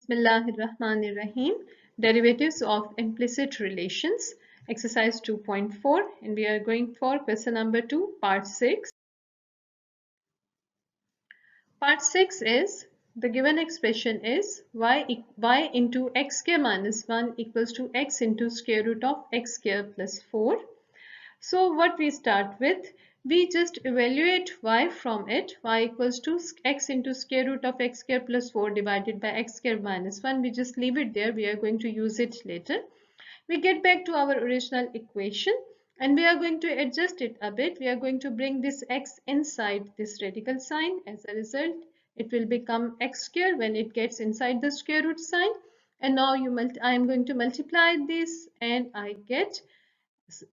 Bismillahirrahmanirrahim. Derivatives of implicit relations. Exercise 2.4, and we are going for question number 2, part 6. Part 6 is the given expression is y into x square minus 1 equals to x into square root of x square plus 4. So what we start with, we just evaluate y from it. Y equals to x into square root of x square plus 4 divided by x square minus 1. We just leave it there. We are going to use it later. We get back to our original equation and we are going to adjust it a bit. We are going to bring this x inside this radical sign. As a result, it will become x square when it gets inside the square root sign. And now I am going to multiply this and I get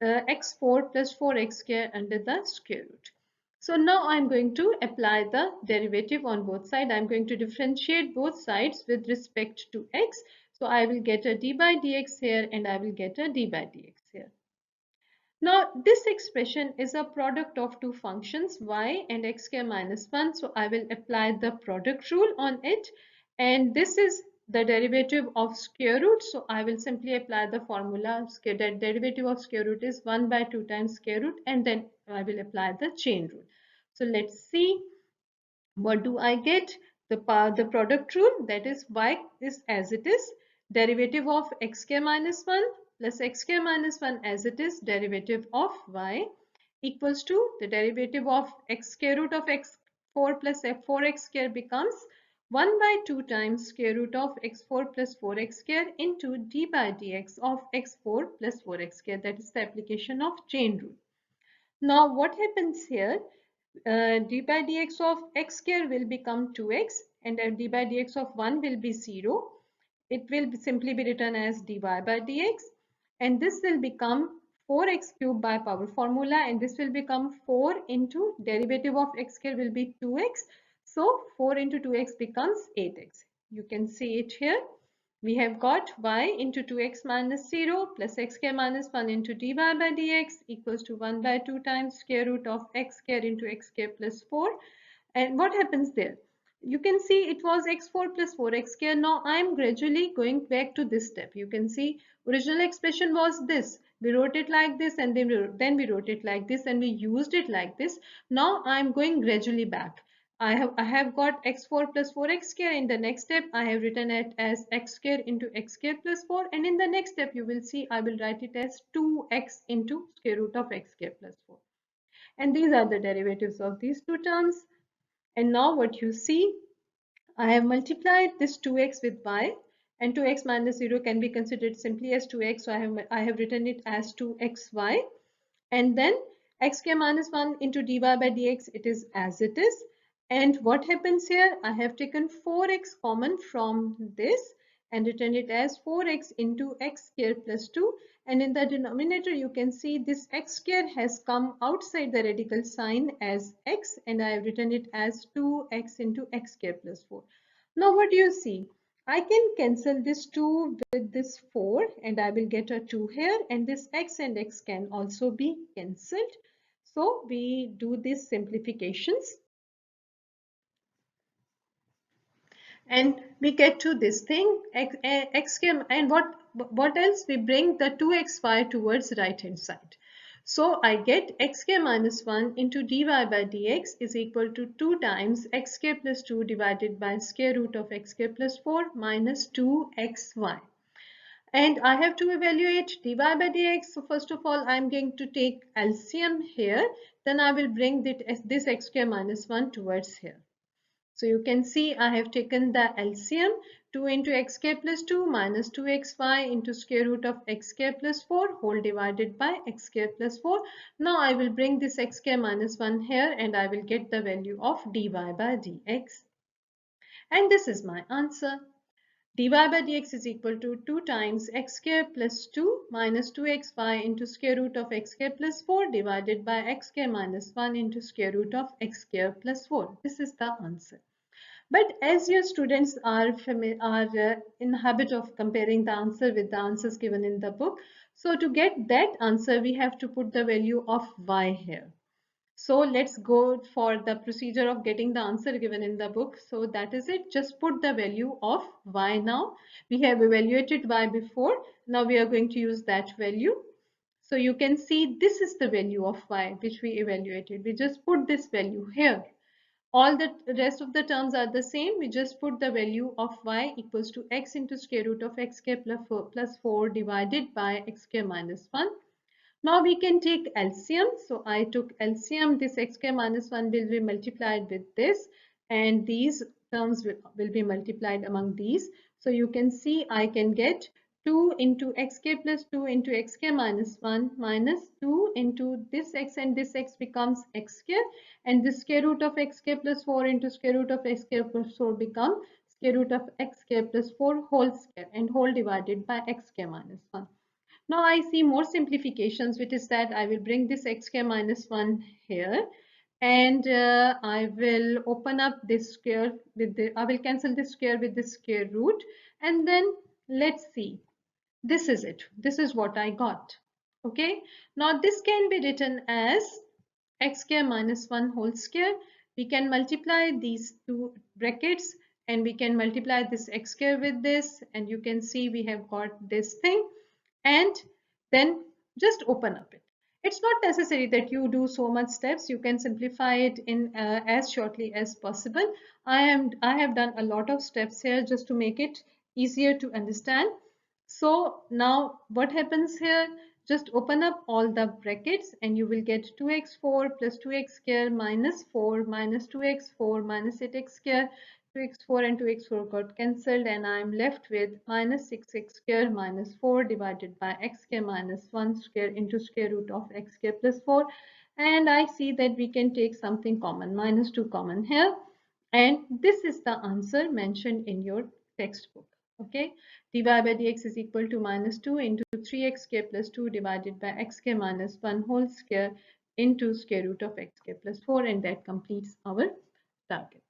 x4 plus 4x square under the square root. So now I'm going to apply the derivative on both sides. I'm going to differentiate both sides with respect to x. So I will get a d by dx here and I will get a d by dx here. Now this expression is a product of two functions y and x square minus 1. So I will apply the product rule on it, and this is the derivative of square root. So I will simply apply the formula. That derivative of square root is 1 by 2 times square root, and then I will apply the chain rule. So let's see, what do I get? The product rule, that is y is as it is, derivative of x square minus 1 plus x square minus 1 as it is, derivative of y equals to the derivative of x square root of x4 plus f4x square becomes 1 by 2 times square root of x4 plus 4x square into d by dx of x4 plus 4x square. That is the application of chain rule. Now what happens here? D by dx of x square will become 2x and d by dx of 1 will be 0. It will simply be written as dy by dx, and this will become 4x cubed by power formula, and this will become 4 into derivative of x square will be 2x. So 4 into 2x becomes 8x. You can see it here. We have got y into 2x minus 0 plus x square minus 1 into dy by dx equals to 1 by 2 times square root of x square into x square plus 4. And what happens there? You can see it was x4 plus 4x square. Now I am gradually going back to this step. You can see original expression was this. We wrote it like this, and then we wrote it like this, and we used it like this. Now I am going gradually back. I have got x4 plus 4x square. In the next step, I have written it as x square into x square plus 4. And in the next step, you will see I will write it as 2x into square root of x square plus 4. And these are the derivatives of these two terms. And now what you see, I have multiplied this 2x with y, and 2x minus 0 can be considered simply as 2x. So I have written it as 2xy. And then x square minus 1 into dy by dx, it is as it is. And what happens here? I have taken 4x common from this and written it as 4x into x square plus 2. And in the denominator, you can see this x square has come outside the radical sign as x, and I have written it as 2x into x square plus 4. Now what do you see? I can cancel this 2 with this 4 and I will get a 2 here, and this x and x can also be cancelled. So we do these simplifications and we get to this thing x and what else? We bring the 2xy towards right hand side. So I get x square minus 1 into dy by dx is equal to 2 times x square plus 2 divided by square root of x square plus 4 minus 2xy. And I have to evaluate dy by dx. So first of all, I am going to take LCM here. Then I will bring this x square minus 1 towards here. So you can see I have taken the LCM. 2 into x square plus 2 minus 2xy into square root of x square plus 4 whole divided by x square plus 4. Now I will bring this x square minus 1 here and I will get the value of dy by dx. And this is my answer. Dy by dx is equal to 2 times x square plus 2 minus 2xy into square root of x square plus 4 divided by x square minus 1 into square root of x square plus 4. This is the answer. But as your students are in the habit of comparing the answer with the answers given in the book, so to get that answer, we have to put the value of y here. So let's go for the procedure of getting the answer given in the book. So that is it. Just put the value of y now. We have evaluated y before. Now we are going to use that value. So you can see this is the value of y which we evaluated. We just put this value here. All the rest of the terms are the same. We just put the value of y equals to x into square root of x square plus 4 divided by x square minus 1. Now we can take LCM. So I took LCM. This x square minus 1 will be multiplied with this, and these terms will be multiplied among these. So you can see I can get 2 into x square plus 2 into x square minus 1 minus 2 into this x, and this x becomes x square, and the square root of x square plus 4 into square root of x square plus 4 become square root of x square plus 4 whole square, and whole divided by x square minus 1. Now I see more simplifications, which is that I will bring this x square minus 1 here, and I will open up this square with I will cancel this square with this square root, and then let's see. This is it. This is what I got. Okay. Now this can be written as x square minus 1 whole square. We can multiply these two brackets, and we can multiply this x square with this, and you can see we have got this thing, and then just open up it. It's not necessary that you do so much steps. You can simplify it in as shortly as possible. I have done a lot of steps here just to make it easier to understand. So now what happens here? Just open up all the brackets, and you will get 2x4 plus 2x square minus 4 minus 2x4 minus 8x square. 2x4 and 2x4 got cancelled, and I am left with minus 6x square minus 4 divided by x square minus 1 square into square root of x square plus 4. And I see that we can take something common, minus 2 common here. And this is the answer mentioned in your textbook. Okay, dy by dx is equal to minus 2 into 3x square plus 2 divided by x square minus 1 whole square into square root of x square plus 4, and that completes our target.